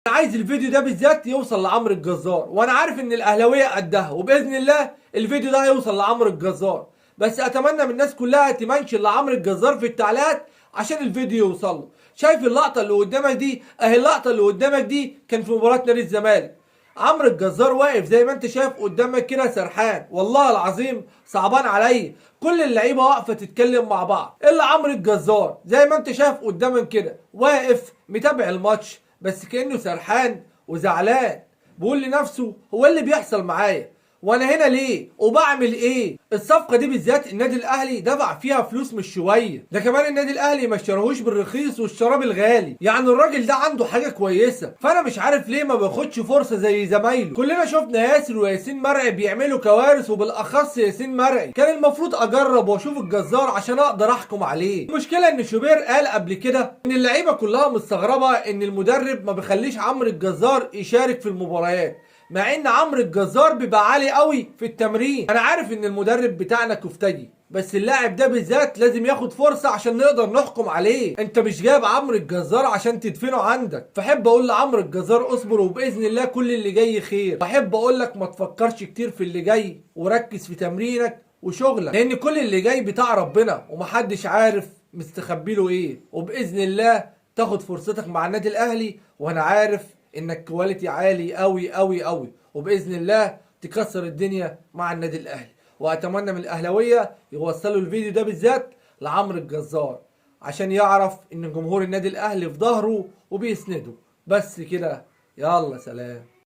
انا عايز الفيديو ده بالذات يوصل لعمرو الجزار، وانا عارف ان الاهلاويه قدها، وباذن الله الفيديو ده هيوصل لعمرو الجزار. بس اتمنى من الناس كلها تمنشن لعمرو الجزار في التعليقات عشان الفيديو يوصل له. شايف اللقطه اللي قدامك دي؟ اهي اللقطه اللي قدامك دي كان في مباراه نادي الزمالك. عمرو الجزار واقف زي ما انت شايف قدامك كده سرحان، والله العظيم صعبان عليا. كل اللعيبه واقفه تتكلم مع بعض الا عمرو الجزار، زي ما انت شايف قدامك كده واقف متابع الماتش بس كانه سرحان وزعلان، بيقول لنفسه هو اللي بيحصل معايا وانا هنا ليه وبعمل ايه؟ الصفقه دي بالذات النادي الاهلي دفع فيها فلوس مش شويه، ده كمان النادي الاهلي ما اشتراهوش بالرخيص والشراب الغالي، يعني الراجل ده عنده حاجه كويسه. فانا مش عارف ليه ما باخدش فرصه زي زمايله. كلنا شفنا ياسر وياسين مرعي بيعملوا كوارث، وبالاخص ياسين مرعي. كان المفروض اجرب واشوف الجزار عشان اقدر احكم عليه. المشكله ان شوبير قال قبل كده ان اللعيبه كلها مستغربه ان المدرب ما بيخليش عمرو الجزار يشارك في المباريات، مع ان عمرو الجزار بيبقى عالي قوي في التمرين. انا عارف ان المدرب بتاعنا كفتاجي، بس اللاعب ده بالذات لازم ياخد فرصة عشان نقدر نحكم عليه. انت مش جايب عمرو الجزار عشان تدفنه عندك. فحب اقول لعمرو الجزار اصبر، وباذن الله كل اللي جاي خير. بحب اقول لك ما تفكرش كتير في اللي جاي، وركز في تمرينك وشغلك، لان كل اللي جاي بتاع ربنا ومحدش عارف مستخبي له ايه. وباذن الله تاخد فرصتك مع النادي الاهلي، وانا عارف انك كواليتي عالي قوي قوي قوي، وباذن الله تكسر الدنيا مع النادي الاهلي. واتمنى من الاهلاويه يوصلوا الفيديو ده بالذات لعمرو الجزار عشان يعرف ان جمهور النادي الاهلي في ظهره وبيسنده. بس كده، يلا سلام.